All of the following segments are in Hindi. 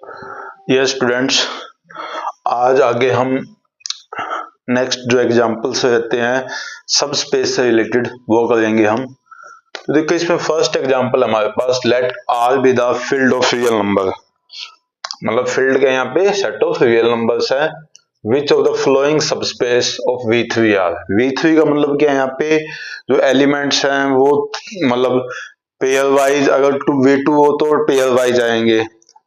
यस स्टूडेंट्स, आज आगे हम नेक्स्ट जो एग्जांपल्स रहते हैं सब स्पेस से रिलेटेड वो करेंगे हम। तो देखो इसमें फर्स्ट एग्जांपल हमारे पास let R be the field of real number, मतलब फील्ड के यहाँ पे सेट ऑफ रियल नंबर्स है। Which of the following subspace of V3 R, V3 का मतलब क्या है, यहाँ पे जो एलिमेंट्स हैं वो मतलब पेयर वाइज, अगर V2 हो तो पेयर वाइज आएंगे,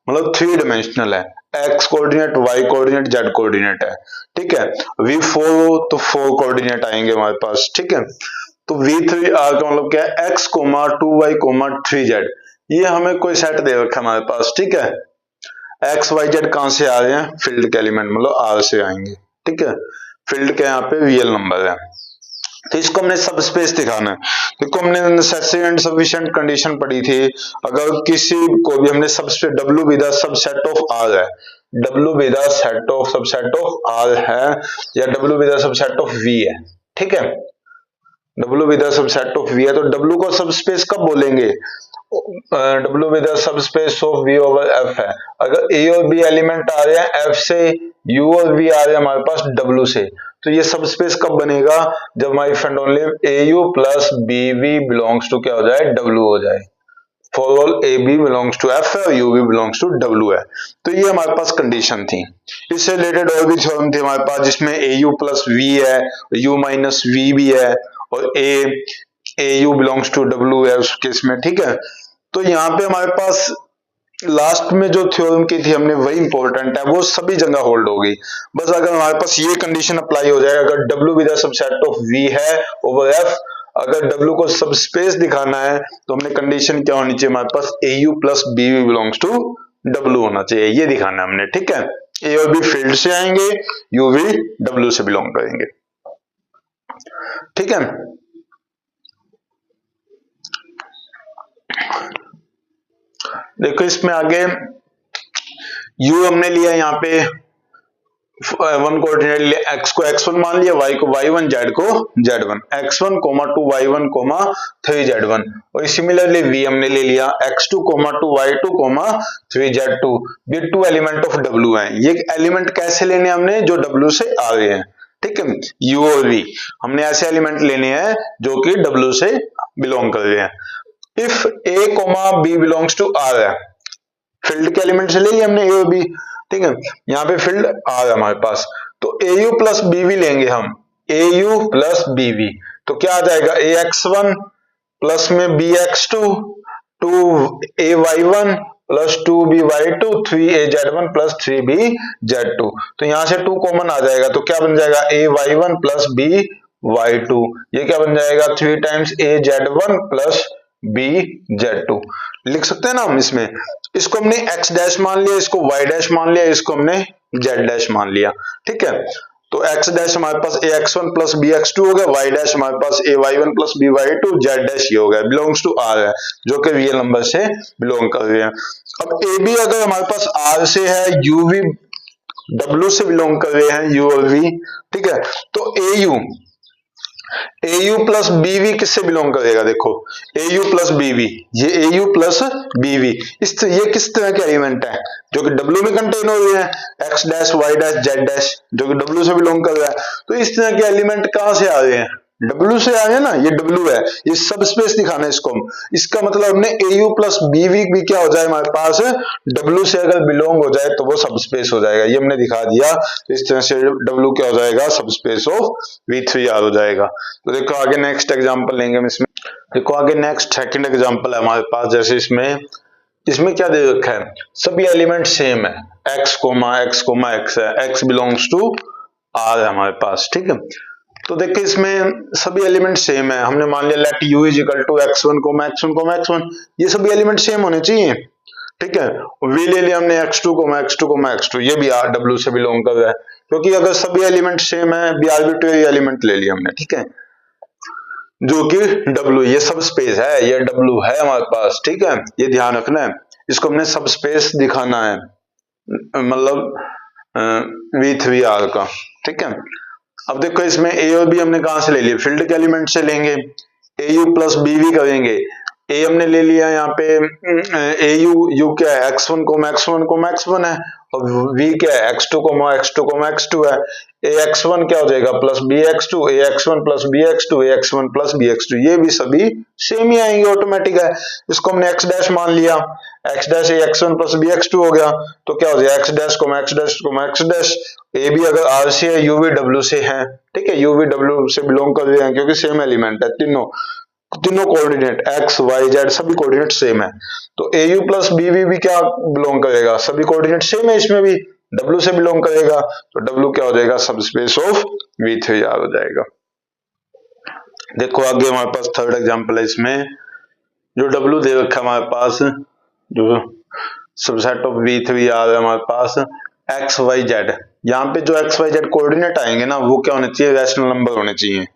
मतलब थ्री डायमेंशनल है, X coordinate, Y coordinate, Z coordinate है। ठीक है, V4 हो तो 4 कोऑर्डिनेट आएंगे हमारे पास। ठीक है, तो V3 आर का मतलब क्या है, x comma 2y coma 3z, ये हमें कोई सेट दे रखा है हमारे पास। ठीक है, एक्स वाई जेड कहां से आ रहे हैं, फील्ड के एलिमेंट मतलब आर से आएंगे। ठीक है, फील्ड के यहाँ पे रियल नंबर है, तो इसको हमने सब स्पेस दिखाना है। देखो हमने नेसेसरी एंड सफिशिएंट कंडीशन पढ़ी थी, अगर किसी को भी हमने सबसे W with the subset of R है, W with the set of subset of R है, या W with the subset of V है। ठीक है, W with the subset of V है तो W को सब स्पेस कब बोलेंगे, W with the subspace of V over F है। अगर A और B एलिमेंट आ रहे हैं F से, U और V आ रहे हैं हमारे पास W से, तो ये सब स्पेस कब बनेगा, जब हमारी friend only AU plus BV belongs to क्या हो जाए, W हो जाए। For all AB belongs to F है और UV बिलोंग्स टू W है। तो ये हमारे पास कंडीशन थी। इससे रिलेटेड और भी थ्योरम थे हमारे पास, जिसमें AU प्लस V है, U माइनस V भी है, और AU बिलोंग्स टू W है उस केस में। ठीक है, तो यहाँ पे हमारे पास लास्ट में जो थ्योरम की थी हमने वही इंपॉर्टेंट है, वो सभी जगह होल्ड होगी। बस अगर हमारे पास ये कंडीशन अप्लाई हो जाए, अगर W with the subset of V है ओवर F, अगर W को सब स्पेस दिखाना है तो हमने कंडीशन क्या होनी चाहिए हमारे पास, AU plus BV belongs to W होना चाहिए, ये दिखाना है हमने। ठीक है, A और B फील्ड से आएंगे, UV W से बिलोंग करेंगे। ठीक है, देखो इसमें आगे U हमने लिया यहाँ पे वन कोऑर्डिनेट लिया, x को x1 मान लिया, y को y1, z को z1, x1 2 y1 3 z1, और सिमिलरली v हमने ले लिया x2 2 y2 3 z2। ये टू एलिमेंट ऑफ w हैं। ये एलिमेंट कैसे लेने हमने, जो w से आ रहे हैं। ठीक है, u और v हमने ऐसे एलिमेंट लेने हैं जो कि w से बिलोंग कर रहे हैं। If a b belongs to r है, फील्ड के एलिमेंट से ले लिया हमने a और b। ठीक है, यहाँ पे फील्ड आ है हमारे पास, तो AU प्लस BV लेंगे हम, AU प्लस BV, तो क्या आ जाएगा, AX1 प्लस में BX2 2AY1 plus 2BY2 3AZ1 plus 3BZ2, तो यहां से 2 कॉमन आ जाएगा, तो क्या बन जाएगा, AY1 प्लस BY2, ये क्या बन जाएगा, 3 टाइम्स AZ1 प्लस BZ2 लिख सकते हैं ना हम। इसमें इसको हमने x डैश मान लिया, इसको y डैश मान लिया, इसको हमने z डैश मान लिया। ठीक है, तो x डैश हमारे पास ax1 प्लस bx2 हो गया, y डैश हमारे पास ay1 plus by2, z dash ये हो गया, बिलोंग्स टू r है, जो कि रियल नंबर से बिलोंग कर रहे हैं। अब ab अगर हमारे पास r से है, uv w से बिलोंग कर रहे हैं, u और v। ठीक है, तो AU प्लस BV किससे बिलोंग करेगा, देखो AU प्लस BV, ये AU प्लस BV, ये किस तरह के एलिमेंट है, जो कि W में कंटेन हो रहे हैं, X dash Y dash Z dash, जो कि W से बिलोंग कर रहा है। तो इस तरह के एलिमेंट कहां से आ रहे हैं, W से आ रहे हैं ना, ये W है, ये सब स्पेस दिखाना है इसको। इसका मतलब हमने AU प्लस BV भी क्या हो जाए हमारे पास, W से अगर बिलोंग हो जाए तो वो सब स्पेस हो जाएगा, ये हमने दिखा दिया। तो इस तरह से W क्या हो जाएगा, सब स्पेस ऑफ V3R हो जाएगा। तो देखो आगे नेक्स्ट एग्जांपल लेंगे हम इसमें। देखो आगे नेक्स्ट सेकंड एग्जांपल है हमारे पास, जैसे इसमें क्या दे रखा है, सभी एलिमेंट सेम है, x है, x बिलोंग्स टू R है हमारे पास। ठीक है, तो देखिए इसमें सभी एलिमेंट सेम है, हमने मान लिया let u is equal to x1, ये सभी एलिमेंट सेम होने चाहिए। ठीक है, v ले लिया हमने x2, ये भी W से बिलोंग कर रहा है, क्योंकि अगर सभी एलिमेंट सेम है, भी आर्बिट्रेरी एलिमेंट ले लिया हमने। ठीक है, जो कि W, ये सब स्पेस है, ये W है हमारे पास। ठीक है, ये ध्यान रखना है, इसको हमने सब स्पेस दिखाना है, मतलब V3R का। ठीक है, अब देखो इसमें A और B हमने कहां से ले लिए, फील्ड के एलिमेंट से लेंगे, AU प्लस BV करेंगे, ए हमने ले लिया यहाँ पे ए यू क्या है x1 x1 है, और v क्या है x2 x2 है। ए x1 क्या हो जाएगा प्लस बी x2, ए x1 प्लस बी x2, ए x1 प्लस बी x2, ये भी सभी सेम ही आएंगे, ऑटोमेटिक है। इसको हमने x डैश मान लिया, x डैश ए x1 प्लस बी x2 हो गया, तो क्या हो जाएगा x डैश x डैश। ए भी अगर r से है, यू भी w से है, ठीक है, यू भी w से बिलोंग कर रहे हैं क्योंकि सेम एलिमेंट है, तीनों कोऑर्डिनेट x y z सभी कोऑर्डिनेट सेम है। तो ए यू प्लस बी वी भी क्या बिलोंग करेगा, सभी कोऑर्डिनेट सेम है, इसमें भी w से बिलोंग करेगा, तो w क्या हो जाएगा सब स्पेस ऑफ V3R हो जाएगा। देखो आगे हमारे पास थर्ड एग्जांपल है, इसमें जो w दे रखा है हमारे पास, जो सबसेट ऑफ V3R है हमारे पास x y z, यहाँ पे जो x y z कोऑर्डिनेट आएंगे ना वो क्या होने चाहिए, रैशनल नंबर होने चाहिए,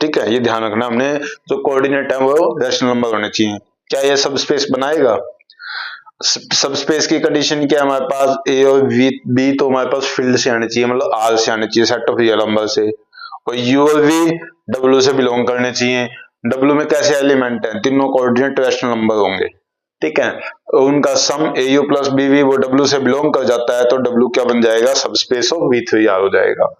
ठीक है, ये ध्यान रखना, हमने जो कोऑर्डिनेट है वो रैशनल नंबर होने चाहिए। क्या ये सब स्पेस बनाएगा, सब स्पेस की कंडीशन क्या है हमारे पास, ए और बी तो हमारे पास फील्ड से आने चाहिए, मतलब आर से आने चाहिए, सेट ऑफ रियल नंबर से, और यू और वी डब्ल्यू से बिलोंग करने चाहिए। डब्ल्यू में कैसे एलिमेंट है, तीनों कोऑर्डिनेट रैशनल नंबर होंगे, ठीक है, उनका सम ए यू प्लस बी वी वो डब्ल्यू से बिलोंग कर जाता है, तो डब्ल्यू क्या बन जाएगा सब स्पेस ऑफ V3R हो जाएगा।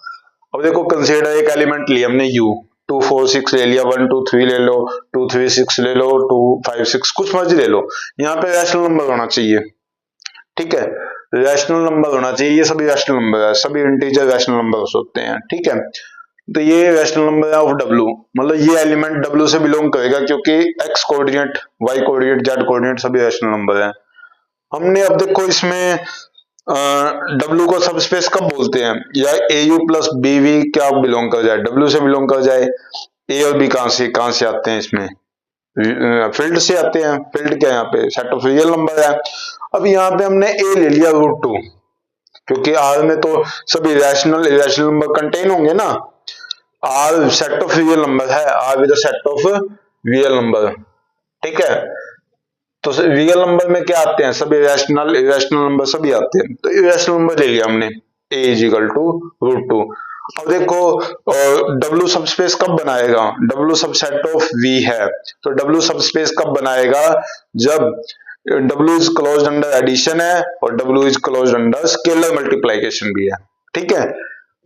अब देखो कंसीडर एक एलिमेंट लिया हमने u, 2 4 6 ले लिया, 1 2 3 ले लो, 2 3 6 ले लो, 2 5 6 कुछ मर्जी ले लो, यहाँ पे रैशनल नंबर होना चाहिए, ठीक है, रैशनल नंबर होना चाहिए, ये सभी रैशनल नंबर है, सभी इंटीजर रैशनल नंबर होते हैं, ठीक है। तो ये रैशनल नंबर है ऑफ w, मतलब ये एलिमेंट w से बिलोंग करेगा क्योंकि x coordinate, y coordinate, z coordinate सभी रैशनल नंबर है। हमने अब देखो इसमें W को सब स्पेस कब बोलते हैं, या ए यू प्लस बी वी क्या बिलोंग कर जाए, W से बिलोंग कर जाए। ए और बी कहां से आते हैं, इसमें फील्ड से आते हैं, फील्ड क्या है यहाँ पे सेट ऑफ रियल नंबर है। अब यहाँ पे हमने ए ले लिया √2, क्योंकि आर में तो सभी रैशनल इरेशनल नंबर कंटेन होंगे ना, R set of real number है, R with set of real number, ठीक है, तो रियल नंबर में क्या आते हैं, सभी रैशनल इरेशनल नंबर सभी आते हैं, तो इरेशनल नंबर ले लिया हमने a √2। अब देखो W सबस्पेस कब बनाएगा, W सबसेट ऑफ V है, तो W सबस्पेस कब बनाएगा, जब W is closed under addition है और W is closed under scalar multiplication भी है, ठीक है,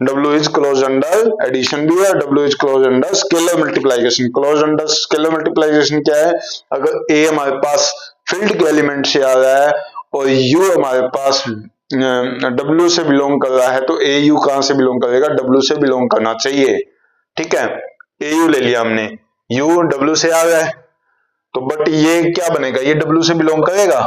W is closed under addition भी है, W is closed under scalar multiplication. Closed under scalar multiplication क्या है, अगर A हमारे पास फील्ड के एलिमेंट से आ रहा है और U हमारे पास W से बिलोंग कर रहा है, तो AU कहां से बिलोंग करेगा, W से बिलोंग करना चाहिए, ठीक है, AU ले लिया हमने, U W से आ रहा है, तो बट ये क्या बनेगा, ये W से बिलोंग करेगा,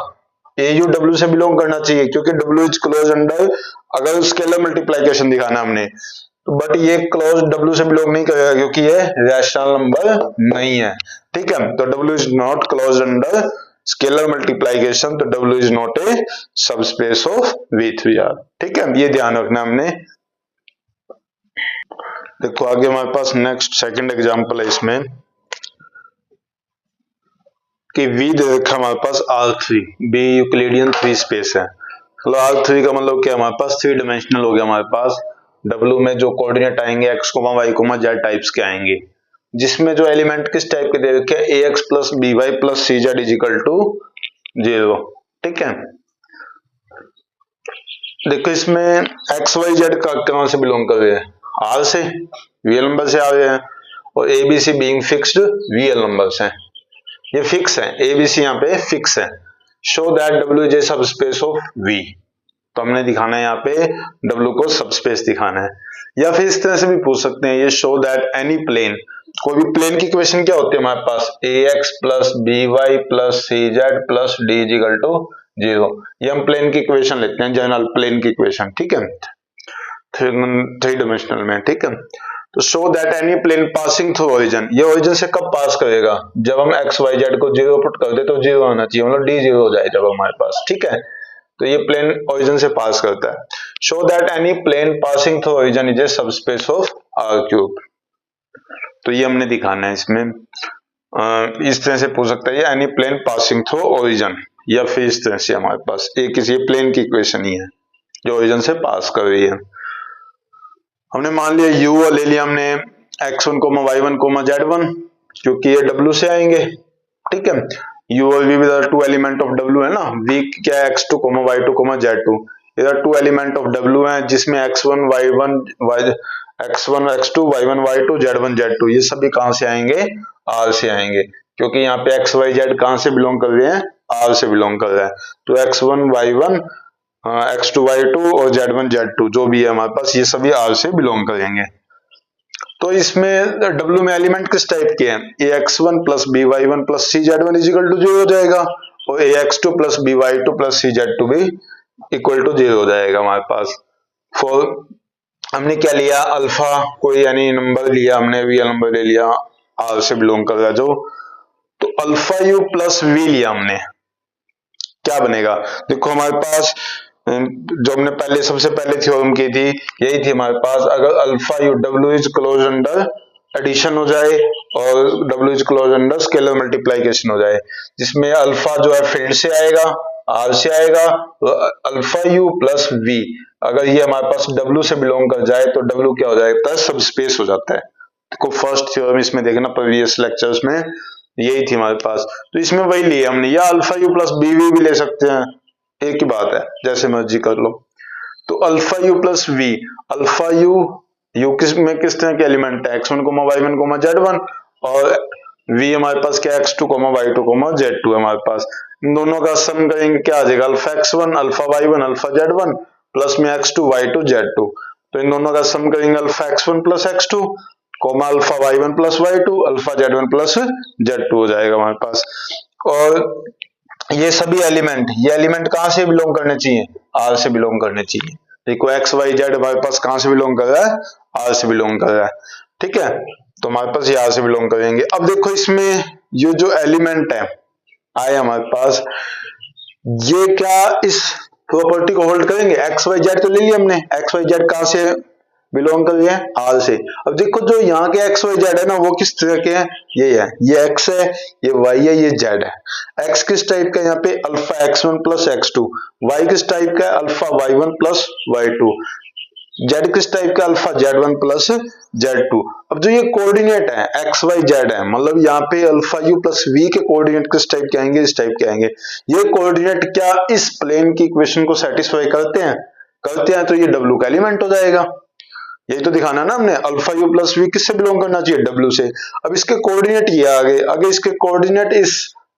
AU W से बिलोंग करना चाहिए क्योंकि W इज क्लोज अंडर, अगर स्केलर मल्टीप्लिकेशन दिखाना हमने, तो बट ये क्लोज W से बिलोंग नहीं करेगा क्योंकि ये रैशनल नंबर नहीं है, ठीक है, तो W is not close under scalar multiplication, तो W is not A subspace of V3R, ठीक है, ये ध्यान रखना हमने। देखो आगे हमारे पास नेक्स्ट सेकंड एग्जांपल है इसमें कि V दे रखा हमारे पास R3, B यूक्लिडियन 3 स्पेस है, मतलब R3 का मतलब क्या, हमारे पास 3 डायमेंशनल हो गया, हमारे पास W में जो कोऑर्डिनेट आएंगे x, y, z टाइप्स के आएंगे, जिसमें जो एलिमेंट किस टाइप के दे रखे हैं, ax plus by plus cz is equal to 0, ठीक है। देखो इसमें x y z का कहां से बिलोंग कर रहे हैं, R से, रियल नंबर से आ रहे हैं, और a b c being fixed real numbers हैं, ये फिक्स है, a b c यहाँ पे फिक्स है। Show that w is a subspace of V, तो हमने दिखाना है यहाँ पे W को सबस्पेस दिखाना है, या फिर इस तरह से भी पूछ सकते हैं, ये शो दैट एनी प्लेन, कोई भी प्लेन की इक्वेशन क्या होती है हमारे पास, ax plus by plus cz plus d is equal to 0, ये हम प्लेन की इक्वेशन लेते हैं, जनरल प्लेन की इक्वेशन, ठीक है, 3 डायमेंशनल में, ठीक है। तो show that any plane passing through origin, ये ओरिजिन से कब पास करेगा, जब हम x y z को 0 पुट कर दे तो 0 आना चाहिए, मतलब d 0 हो जाए जब हमारे पास, ठीक है, तो ये प्लेन ओरिजिन से पास करता है। Show that any plane passing through origin is a subspace of R3, तो ये हमने दिखाना है इसमें, इस तरह से पूछ सकता है, ये any plane passing through origin, या फिर इस तरह से हमारे पास एक किसी प्लेन की इक्वेशन ही है जो ओरिजिन से पास कर रही है। हमने मान लिया u ले लिया हमने x1, y1, z1, क्योंकि ये w से आएंगे, ठीक है, u और v with two element of w है ना, v क्या है x2, y2, z2, इधर टू एलिमेंट ऑफ w है जिसमें x1 y1 x1 x2 y1 y2 z1 z2 ये सभी कहां से आएंगे, r से आएंगे, क्योंकि यहाँ पे x y z कहां से बिलोंग कर रहे हैं, r से बिलोंग कर रहा है। तो x1 y1 x2 y2 और z1 z2 जो भी है हमारे पास ये सभी r से बिलोंग करेंगे। तो इसमें w में एलिमेंट किस टाइप के हैं, ax1 plus by1 plus cz1 is equal to 0 हो जाएगा और ax2 plus by2 plus cz2 भी इक्वल टू 0 हो जाएगा हमारे पास। फॉर हमने क्या लिया, अल्फा कोई यानी नंबर लिया हमने, रियल नंबर ले लिया, r से बिलोंग कर रहा है जो, तो अल्फा u प्लस v लिया हमने, क्या बनेगा, देखो हमारे पास जो हमने पहले सबसे पहले थ्योरम की थी यही थी हमारे पास, अगर alpha u w is close under addition हो जाए और w is close under scalar multiplication हो जाए, जिसमें अल्फा जो है फील्ड से आएगा, r से आएगा, तो अल्फा u प्लस v अगर ये हमारे पास w से बिलोंग कर जाए तो w क्या हो जाएगा, सब स्पेस हो जाता है। देखो फर्स्ट थ्योरम इसमें देखना प्रीवियस लेक्चर्स में यही थी हमारे पास, तो इसमें वही लिया हमने, या अल्फा यू प्लस bv भी ले सकते हैं, एक ही बात है, जैसे मर्जी कर लो। तो alpha u plus v, alpha u किस तरह के एलिमेंट है, x1, y1, z1 और v हमारे पास क्या x2, y2, z2 है हमारे पास, इन दोनों का सम करेंगे क्या आ जाएगा, alpha x1 alpha y1 alpha z1 plus में x2 y2 z2, तो इन दोनों का सम करेंगे alpha x1 plus x2 alpha y1 plus y2 alpha z1 plus z2 हो जाएगा हमारे पास। और ये सभी एलिमेंट, ये एलिमेंट कहां से बिलोंग करने चाहिए, r से बिलोंग करने चाहिए। देखो x y z हमारे पास कहां से बिलोंग कर रहा है, r से बिलोंग कर रहा है, ठीक है, तो हमारे पास ये r से बिलोंग करेंगे। अब देखो इसमें ये जो एलिमेंट है आए हमारे पास, ये क्या इस प्रॉपर्टी को होल्ड करेंगे, x y z तो ले लिया हमने, x y z कहां से बिलोंग कर रहे हैं, r से। अब देखो जो यहाँ के x y z है ना वो किस तरह के हैं, ये है, ये x है, ये y है, ये z है। x किस टाइप का है यहाँ पे, alpha x1 plus x2, y किस टाइप का है, alpha y1 plus y2, z किस टाइप का, अल्फा z1 प्लस z2। अब जो ये कोऑर्डिनेट है x y z है, मतलब यहाँ पे अल्फा u प्लस v के कोऑर्डिनेट किस टाइप के आएंगे, इस टाइप के आएंगे। ये कोऑर्डिनेट क्या इस प्लेन की इक्वेशन को सेटिस्फाई करते हैं, तो ये w का एलिमेंट हो जाएगा। यही तो दिखाना है ना हमने, अल्फा यू प्लस वी किससे बिलोंग करना चाहिए, w से। अब इसके कोऑर्डिनेट ये आगे इसके कोऑर्डिनेट इस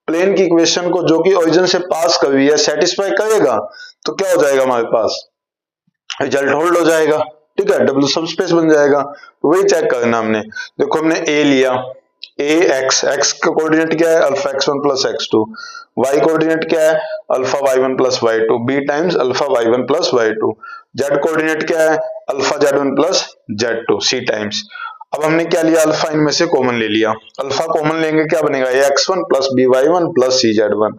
प्लेन की इक्वेशन को जो कि ओरिजिन से पास कर रही है सेटिस्फाई करेगा, तो क्या हो जाएगा हमारे पास, रिजल्ट होल्ड हो जाएगा, ठीक है, w सब स्पेस बन जाएगा। तो वही चेक करना हमने, देखो हमने a लिया, x का कोऑर्डिनेट क्या है, alpha x1 plus x2, y coordinate क्या है, alpha y1 plus y2, b times alpha y1 plus y2, z coordinate क्या है, alpha z1 plus z2, c times. अब हमने क्या लिया, अल्फा इनमें से कॉमन ले लिया, अल्फा कॉमन लेंगे क्या बनेगा, ax1 plus by1 plus cz1।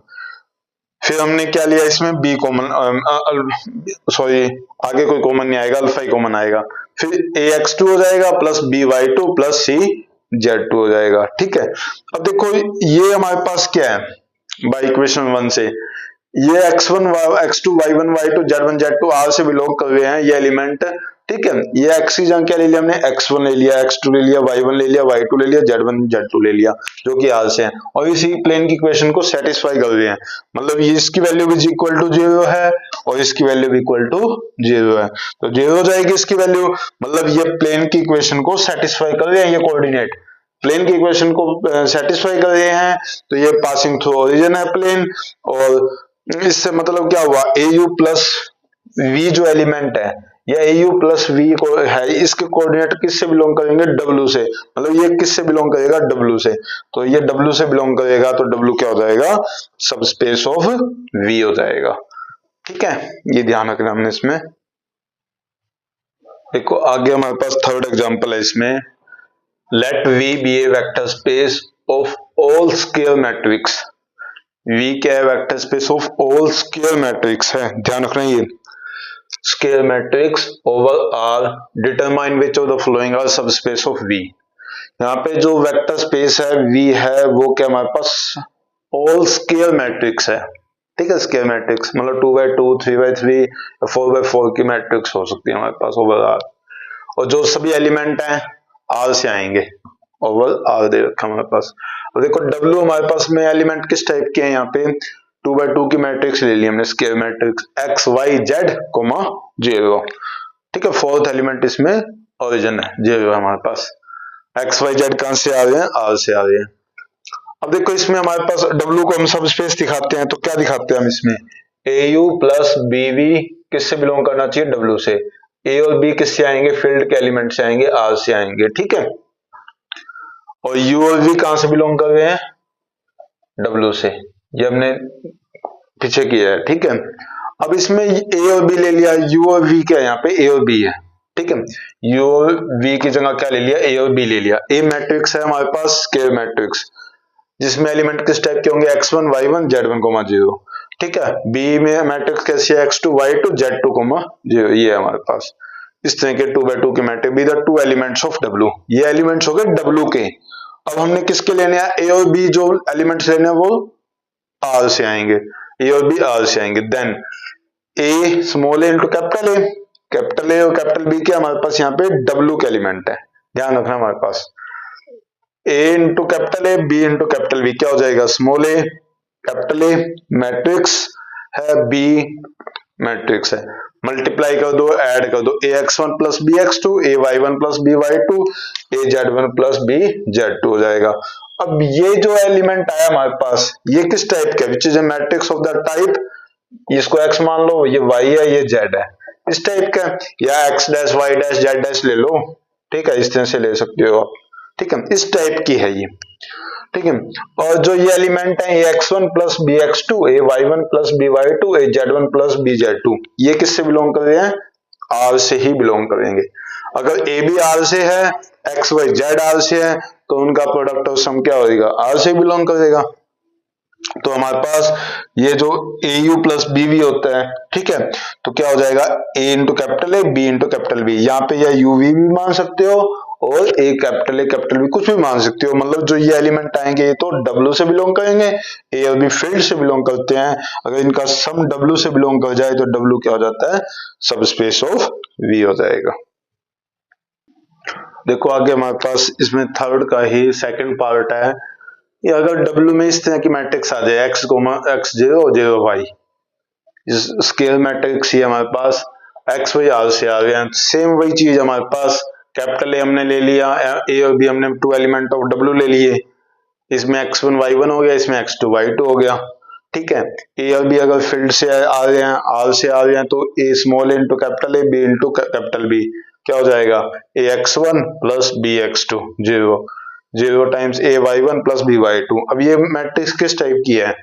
फिर हमने क्या लिया इसमें b कॉमन, सॉरी आगे कोई कॉमन नहीं आएगा, अल्फा ही कॉमन आएगा, फिर ax2 हो जाएगा प्लस by2 प्लस cz2 हो जाएगा, ठीक है। अब देखो ये हमारे पास क्या है, बाय इक्वेशन 1 से ये x1 x2 y1 y2 z1 z2 r से बिलोंग कर रहे हैं ये एलिमेंट, ठीक है। ये x की जगह क्या ले लिया हमने, x1 ले लिया, x2 ले लिया, y1 ले लिया, y2 ले लिया, z1 z2 ले लिया, जो कि r से है, और इसी प्लेन की इक्वेशन को सेटिस्फाई कर रहे हैं, मतलब ये इसकी वैल्यू भी इक्वल टू 0 है और इसकी वैल्यू भी इक्वल टू 0 है, तो 0 हो जाएगी इसकी वैल्यू, मतलब ये प्लेन की इक्वेशन को सेटिस्फाई कर रहे हैं, ये कोऑर्डिनेट प्लेन की इक्वेशन को सेटिस्फाई कर रहे हैं, तो ये पासिंग थ्रू ओरिजिन है प्लेन, और इससे मतलब क्या हुआ, au प्लस v जो एलिमेंट है या au प्लस v को है, इसके कोऑर्डिनेट किससे बिलोंग करेंगे, w से, मतलब ये किससे बिलोंग करेगा, w से, तो ये w से बिलोंग करेगा, तो w क्या हो जाएगा, सब स्पेस ऑफ v हो जाएगा, ठीक है, ये ध्यान रखना हमने इसमें। देखो आगे हमारे पास थर्ड एग्जांपल है इसमें, let v be a vector space of all square matrix, v क्या है, vector space of all square matrix है, ध्यान रखना ये square matrix over R determine which of the following are subspace of V। यहाँ पे जो वेक्टर स्पेस है V है वो क्या हमारे पास ऑल स्क्वायर मैट्रिक्स है, ठीक है, स्क्वायर मैट्रिक्स मतलब 2x2 3x3 4x4 की मैट्रिक्स हो सकती है हमारे पास ओवर R, और जो सभी एलिमेंट हैं R से आएंगे, ओवर आर दे रखा हमारे पास। अब देखो डब्ल्यू हमारे पास में एलिमेंट किस टाइप के हैं, यहाँ पे 2x2 की मैट्रिक्स ले ली हमने, square matrix x y z comma 0, ठीक है। फोर्थ एलिमेंट इसमें ओरिजिन है 0 हमारे पास। एक्स वाई जेड कहां से आ रहे हैं, आर से आ रहे हैं। अब देखो इसमें हमारे पास डब्ल्यू को हम सब स्पेस दिखाते हैं, तो क्या दिखाते हैं हम इसमें, ए यू प्लस बी वी किससे बिलोंग करना चाहिए, डब्ल्यू से। ए और बी किससे आएंगे, फील्ड के एलिमेंट से आएंगे, आर से आएंगे, ठीक है। और यू और वी कहां से बिलोंग कर रहे हैं, डब्ल्यू से, ये हमने पीछे किया है, ठीक है। अब इसमें ए और बी ले लिया, यू और वी क्या है, यहाँ पे ए और बी है, ठीक है। यू और वी की जगह क्या ले लिया, ए और बी ले लिया। ए मैट्रिक्स है हमारे पास स्क्वायर मैट्रिक्स, जिसमें एलिमेंट किस टाइप के होंगे, x1 y1 z1 0, ठीक है। बी में मैट्रिक्स कैसी है, x2 y2 z2 0, ये है हमारे पास इस तरह के 2x2 के matrix, be the 2 elements of w, ये एलिमेंट्स हो गए w के। अब हमने किसके लेने हैं, ए और बी जो एलिमेंट्स लेने हैं वो r से आएंगे, ए और बी r से आएंगे। Then A small A into capital A, capital A और कैपिटल बी के हमारे पास यहाँ पे w के एलिमेंट है, ध्यान रखना हमारे पास। A into capital A b into capital B क्या हो जाएगा, small a capital A matrix है, बी मैट्रिक्स है, मल्टीप्लाई कर दो, ऐड कर दो, a x1 plus b x2, a y1 plus b y2, a z1 plus b z2 हो जाएगा। अब ये जो एलिमेंट आया हमारे पास, ये किस टाइप का, which is a matrix of the type, इसको x मान लो, ये y है, ये z है, इस टाइप का, या x dash y dash z dash ले लो, ठीक है, इस तरह से ले सकते हो आप, ठीक है, इस टाइप की है ये, ठीक है। और जो ये एलिमेंट है, ए x1 plus b x2, a y1 plus b y2, a z1 plus b z2, ये किससे बिलोंग कर रहे हैं, r से ही बिलोंग करेंगे। अगर ए भी r से है, x y z r से है, तो उनका प्रोडक्ट और सम क्या होगा, r से बिलोंग करेगा। तो हमारे पास ये जो a u plus b v होता है, ठीक है, तो क्या हो जाएगा, a into capital A b into capital B, यहाँ पे या यू वी भी मान सकते हो और ए कैपिटल बी कुछ भी मान सकते हो, मतलब जो ये एलिमेंट आएंगे ये तो डब्ल्यू से बिलोंग करेंगे, ए और बी फील्ड से बिलोंग करते हैं। अगर इनका सम डब्ल्यू से बिलोंग कर जाए तो डब्ल्यू क्या हो जाता है, सब स्पेस ऑफ वी हो जाएगा। देखो आगे हमारे पास इसमें थर्ड का ही सेकंड पार्ट है, ये अगर W में इस तरह की मैट्रिक्स आ जाए x x 0 0 y, scale matrix ही हमारे पास x y r से आ गया, सेम वही चीज हमारे पास, कैपिटल ए हमने ले लिया, ए और बी हमने 2 एलिमेंट ऑफ W ले लिए, इसमें x1 y1 हो गया, इसमें x2 y2 हो गया, ठीक है। ए और बी अगर फील्ड से आ रहे हैं, r से आ रहे हैं, तो a small into capital A b into capital B क्या हो जाएगा, a x1 plus b x2 0 times a y1 plus b y2। अब ये मैट्रिक्स किस टाइप की है,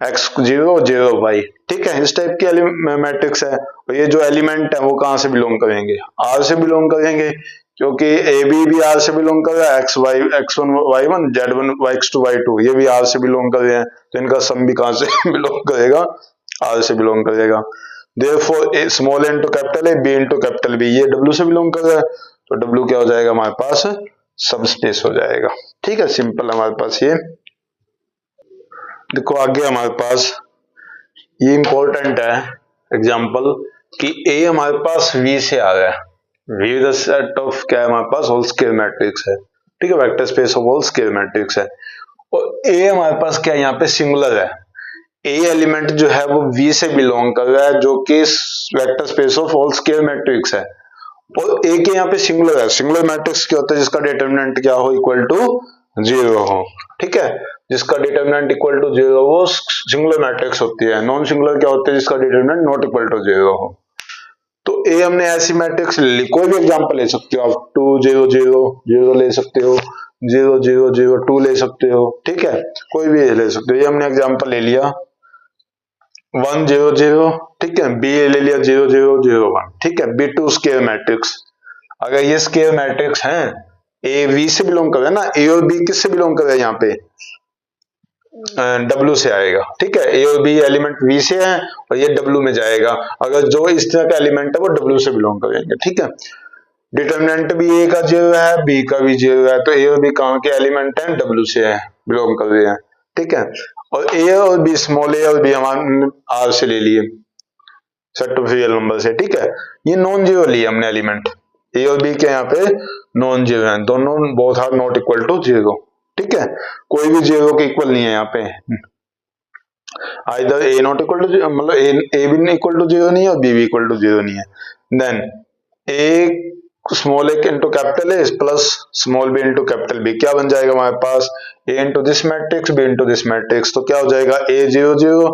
x 0 0 y, ठीक है, इस टाइप की मैट्रिक्स है। और ये जो एलिमेंट है वो कहां से बिलोंग करेंगे, r से बिलोंग करेंगे, क्योंकि ए बी भी r से बिलोंग कर रहा है, x1 y1 z1 x2 y2 ये भी r से बिलोंग कर रहे हैं, तो इनका सम भी कहां से बिलोंग करेगा, r से बिलोंग करेगा। Therefore A small into capital A B into capital B, ये w से बिलोंग कर रहा है, तो w क्या हो जाएगा हमारे पास, सब स्पेस हो जाएगा, ठीक है, सिंपल हमारे पास ये। देखो आगे हमारे पास ये इंपॉर्टेंट है एग्जांपल कि a हमारे पास v से आ रहा है, v द सेट ऑफ क्या है हमारे पास, होल स्क्वायर मैट्रिक्स है, ठीक है, vector space of whole square matrix है। और a हमारे पास क्या है, यहाँ पे सिंगुलर है, a एलिमेंट जो है वो v से बिलोंग कर रहा है, जो कि vector space of whole square matrix है, और a के यहाँ पे सिंगुलर है। सिंगुलर मैट्रिक्स क्या होता है, जिसका डिटरमिनेंट क्या हो, इक्वल टू 0 हो, ठीक है, जिसका डिटरमिनेंट इक्वल टू 0 वो सिंगुलर मैट्रिक्स होती है। नॉन सिंगुलर क्या होता है, जिसका डिटरमिनेंट नॉट इक्वल टू 0 हो। तो a हमने ऐसी मैट्रिक्स ले ली, कोई भी एग्जांपल ले सकते हो आप, 2 0 0 0 ले सकते हो, 0 0 0 2 ले सकते हो, ठीक है, कोई भी ले सकते हो। ये हमने एग्जांपल ले लिया 1 0 0, ठीक है, बी ले लिया 0 0 0 1, ठीक है, B2 स्क्वायर मैट्रिक्स। अगर ये स्क्वायर मैट्रिक्स हैं, ए वी से बिलोंग कर रहा है ना, ए और बी किससे बिलोंग कर रहा है, यहाँ पे W से आएगा, ठीक है, ए और बी एलिमेंट V से है और ये W में जाएगा। अगर जो इस तरह का एलिमेंट है वो W से बिलोंग करेंगे, ठीक है। डिटरमिनेंट भी ए का 0 है, बी का भी 0 है, तो ए और बी कहाँ के एलिमेंट हैं, W से है, बिलोंग कर रहे हैं, ठीक है। और ए और बी, स्मॉल ए और बी हमारे R से ले लिए, सेट ऑफ रियल नंबर से, ठीक है। ये नॉन जीरो लिए हमने एलिमेंट, ए और बी क्या यहाँ पे नॉन जीरो है, दोनों both are not equal to zero. ठीक है, कोई भी जीरो के इक्वल नहीं है यहाँ पे, either A not equal to मतलब ए भी इक्वल टू जीरो नहीं है और बी भी इक्वल टू जीरो नहीं है। Then A small A into capital A plus small b into capital B, क्या बन जाएगा हमारे पास a into this matrix b into this matrix, तो क्या हो जाएगा a zero zero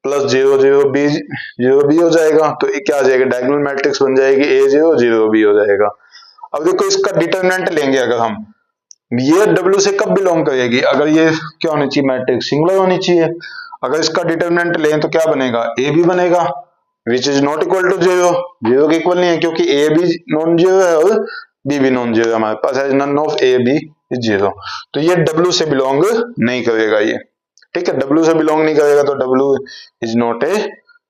plus zero zero b हो जाएगा, तो ये क्या आ जाएगा डायगोनल मैट्रिक्स बन जाएगी ए जीरो जीरो बी हो जाएगा। अब देखो इसका डिटरमिनेंट लेंगे अगर हम, ये W से कब बिलोंग करेगी, अगर ये क्या होनी चाहिए मैट्रिक्स सिंगुलर होनी चाहिए, अगर इसका डिटरमिनेंट लें तो क्या बनेगा ए बी बनेगा which is not equal to zero, zero के इक्वल नहीं है क्योंकि ए भी नॉन जीरो है और बी भी नॉन जीरो है, हमारे पास है none of A B is zero, तो ये W से बिलोंग नहीं करेगा ये। ठीक है, W से बिलोंग नहीं करेगा तो W इज नॉट ए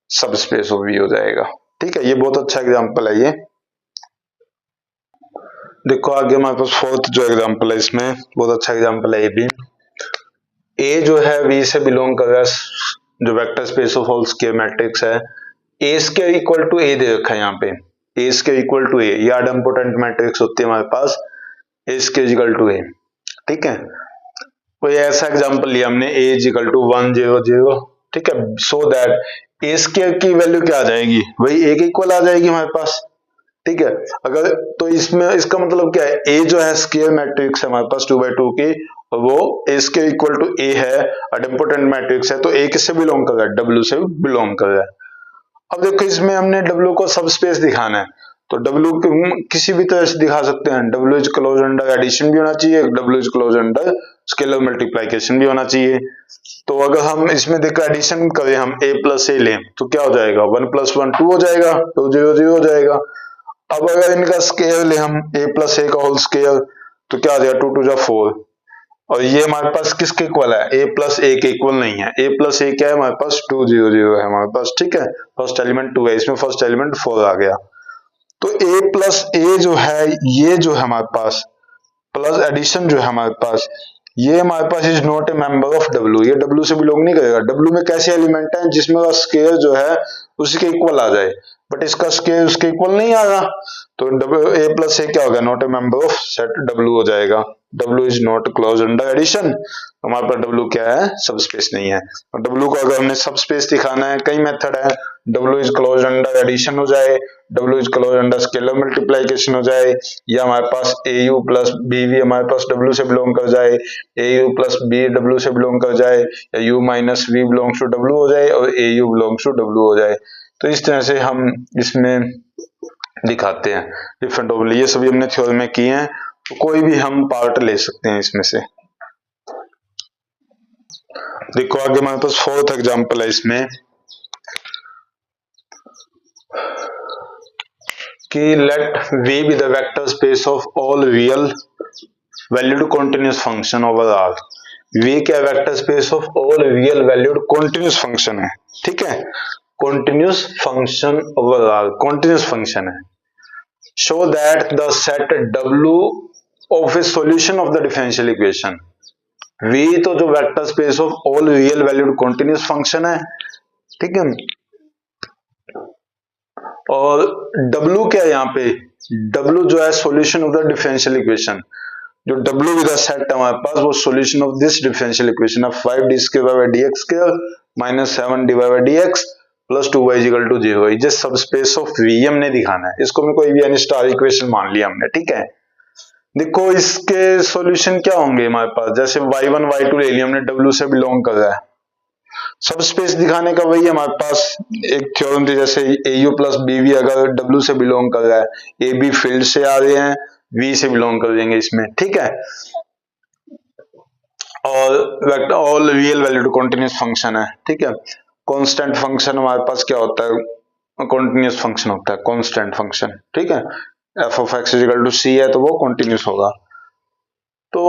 सब स्पेस ऑफ V हो जाएगा। ठीक है, ये बहुत अच्छा एग्जांपल है ये। देखो आगे हमारे पास फोर्थ जो एग्जांपल है, इसमें बहुत अच्छा एग्जांपल है ये भी। ए जो है V से बिलोंग कर रहा है, जो vector space of all square matrix है, ए स्क्वायर इक्वल टू ए दे रखा है यहाँ पे, ए स्क्वायर इक्वल टू ए, ये आइडेम्पोटेंट मैट्रिक्स होती है हमारे पास, ए स्क्वायर इक्वल टू ए। ठीक है, कोई ऐसा एग्जांपल लिया हमने ए इक्वल टू 1 0 0। ठीक है, सो दैट ए स्क्वायर की वैल्यू क्या आ जाएगी, वही ए के इक्वल आ जाएगी हमारे पास। ठीक है, अगर तो इसमें इसका मतलब क्या है, ए जो है स्क्वायर मैट्रिक्स है हमारे पास 2/2 की, और वो ए स्क्वायर इक्वल टू ए है, आइडेम्पोटेंट मैट्रिक्स है, तो ए किससे बिलोंग कर रहा है, W से बिलोंग कर रहा है। अब देखो इसमें हमने W को सब स्पेस दिखाना है, तो W किसी भी तरह से दिखा सकते हैं, W is close under addition भी होना चाहिए, W is close under scalar multiplication भी होना चाहिए। तो अगर हम इसमें देखो एडिशन करें, हम a प्लस ए लें तो क्या हो जाएगा 1 प्लस 1 2 हो जाएगा, 2 0 0 हो जाएगा। अब अगर इनका स्केयर लें हम a प्लस ए का होल स्केयर तो क्या आ जाएगा 2 2 जा 4, और ये हमारे पास किसके इक्वल है, a प्लस ए के इक्वल नहीं है, a प्लस ए क्या है हमारे पास 2 0 0 है हमारे पास। ठीक है, फर्स्ट एलिमेंट 2 है, इसमें फर्स्ट एलिमेंट 4 आ गया, तो a प्लस ए जो है ये जो है हमारे पास प्लस एडिशन जो है हमारे पास, ये हमारे पास is not a member of W, ये W से बिलोंग नहीं करेगा। W में कैसे एलिमेंट है जिसमें का स्केयर जो है उसके इक्वल आ जाए, बट इसका स्केयर उसके इक्वल नहीं आ रहा, तो a प्लस ए क्या होगा not a member of set W हो जाएगा, W is not close under addition, हमारे पास W क्या है सब स्पेस नहीं है। और W को अगर हमने सब स्पेस दिखाना है, कई मेथड है, W is close under addition हो जाए, W is close under scalar multiplication हो जाए, या हमारे पास AU प्लस BV हमारे पास W से बिलोंग कर जाए, AU प्लस B W से बिलोंग कर जाए, या U minus V belongs to W हो जाए और AU बिलोंग्स टू W हो जाए। तो इस तरह से हम इसमें दिखाते हैं डिफरेंट ऑब्जेक्ट, ये सभी हमने थ्योरी में किए हैं, तो कोई भी हम पार्ट ले सकते हैं इसमें से। देखो आगे हमारे पास फोर्थ एग्जांपल है इसमें कि let V be the vector space of all real valued continuous function over R। V क्या vector space of all real valued continuous function है। ठीक है, continuous function over R, continuous function है। Show that the set W of a solution of the differential equation. V तो जो vector space of all real valued continuous function है, ठीक है, और W क्या है यहाँ पे, W जो है solution of the differential equation, जो W विद सेट हमारे पास वो solution of this differential equation है 5d square by dx square minus 7d by dx plus 2y equal to 0, ये सब स्पेस ऑफ V हमने दिखाना है, इसको में कोई भी एनी स्टार इक्वेशन मान लिया हमने। ठीक है, देखो इसके सॉल्यूशन क्या होंगे हमारे पास, जैसे y1 y2 ले लिया हमने, W से बिलोंग कर रहा है, सब स्पेस दिखाने का वही हमारे पास एक थ्योरम थी, जैसे AU प्लस BV अगर W से बिलोंग कर रहा है, AB फील्ड से आ रहे हैं, V से बिलोंग कर देंगे इसमें। ठीक है, और vector all real valued continuous function है। ठीक है, कांस्टेंट फंक्शन हमारे पास क्या होता है, कॉन्टिन्यूस फंक्शन होता है, कांस्टेंट फंक्शन। ठीक है, f of x equal to c है तो वो कॉन्टिन्यूस होगा, तो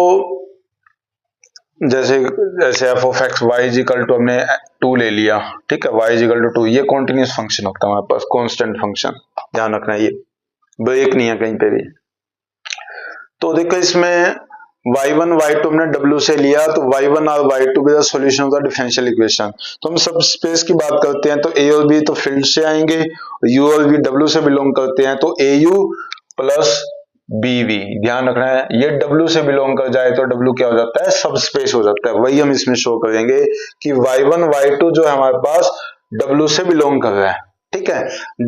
जैसे जैसे f of x y equal to हमने 2 ले लिया, ठीक है, y इक्वल टू 2, ये कॉन्टिन्यूस फंक्शन होता है हमारे पास, कांस्टेंट फंक्शन, ध्यान रखना ये ब्रेक नहीं है कहीं पे भी। तो देखो इसमें y1 y2 हमने W से लिया, तो y1 और y2 भी the solution of the differential equation. तो हम सब स्पेस की बात करते हैं तो A और B तो फील्ड से आएंगे, U और V W से बिलोंग करते हैं, तो AU प्लस BV, ध्यान रखना है ये W से बिलोंग कर जाए तो W क्या हो जाता है, सब स्पेस हो जाता है। वही हम इसमें शो करेंगे कि y1 y2 जो है हमारे पास W से बिलोंग कर रहा है, ठीक है।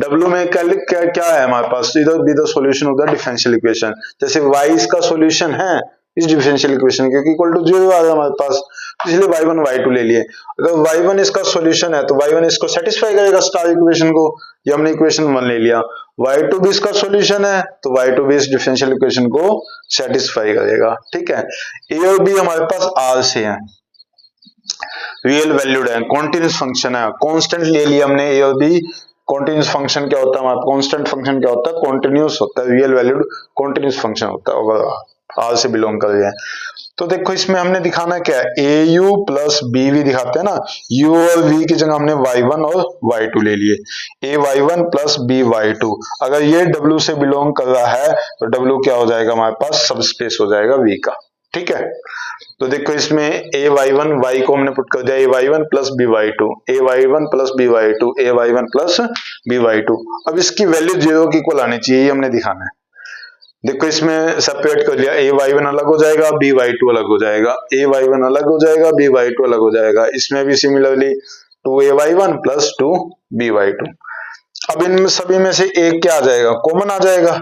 W में क्या है हमारे पास, इधर be the solution of the differential equation. जैसे y इसका सॉल्यूशन है इस डिफरेंशियल इक्वेशन क्योंकि इक्वल टू 0 आ गया हमारे पास, इसलिए y1 y2 ले लिए। अगर y1 इसका सॉल्यूशन है तो y1 इसको सेटिस्फाई करेगा स्टार इक्वेशन को, ये हमने इक्वेशन 1 ले लिया। y2 भी इसका सॉल्यूशन है तो y2 भी इस डिफरेंशियल इक्वेशन को सेटिस्फाई करेगा, ठीक है। a और b हमारे पास r से है, रियल वैल्यूड है, कॉन्टिन्यूस फंक्शन है, कांस्टेंट ले लिया हमने a और b। कॉन्टिन्यूस फंक्शन क्या होता है हमारा, कांस्टेंट फंक्शन क्या होता है, कॉन्टिन्यूस होता है, रियल वैल्यूड कॉन्टिन्यूस फंक्शन होता है अगर R से बिलोंग कर रहे हैं। तो देखो इसमें हमने दिखाना क्या है, AU प्लस BV दिखाते हैं ना, U और V की जगह हमने y1 और y2 ले लिए, A y1 plus B y2। अगर ये W से बिलोंग कर रहा है तो W क्या हो जाएगा हमारे पास, सब स्पेस हो जाएगा V का, ठीक है। तो देखो इसमें a y1 y को हमने पुट कर दिया, a y1 plus b y2, a y1 plus b y2, a y1 plus b y2। अब इसकी वैल्यू 0 के इक्वल आनी चाहिए, ये हमने दिखाना है। देखो इसमें सेपरेट कर लिया, a y1 अलग हो जाएगा, b y2 अलग हो जाएगा, a y1 अलग हो जाएगा, b y2 अलग हो जाएगा। इसमें भी similarly 2a y1 plus 2b y2। अब इनमें सभी में से एक क्या आ जाएगा, कॉमन आ जाएगा।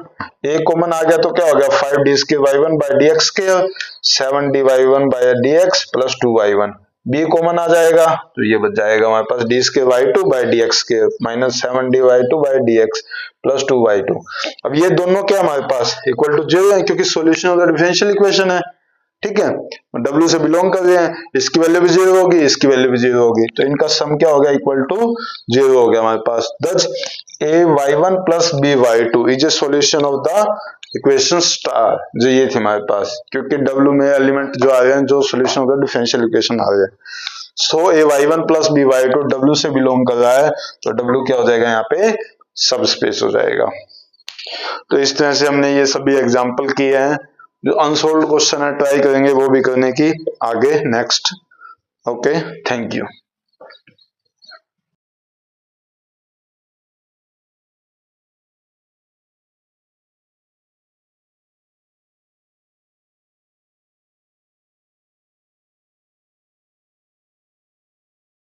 एक कॉमन आ गया तो क्या हो गया, 5d square y1 by dx square, 7d y1 by dx plus 2y1। b common आ जाएगा तो ये बच जाएगा हमारे पास d square y2 by dx square minus 7d y2 by dx plus 2y2। अब ये दोनों क्या हमारे पास इक्वल टू 0 है क्योंकि solution of the differential equation है, ठीक है। W से बिलोंग कर रहे हैं, इसकी वैल्यू भी 0 होगी, इसकी वैल्यू भी 0 होगी, तो इनका सम क्या हो गया, इक्वल टू 0 हो गया हमारे पास। दस a y1 plus b y2 is a solution of the equation star, जो ये थी हमारे पास, क्योंकि W में एलिमेंट जो आ रहे हैं जो solution of the differential equation आ रहे हैं। So a y1 plus b y2 W से बिलोंग कर रहा है तो W क्या हो जाएगा यहाँ पे, सब स्पेस हो जाएगा। तो इस तरह से हमने ये सभी एग्जाम्पल किए हैं। जो अनसोल्व्ड क्वेश्चन है ट्राई करेंगे वो भी करने की आगे नेक्स्ट। Okay, thank you.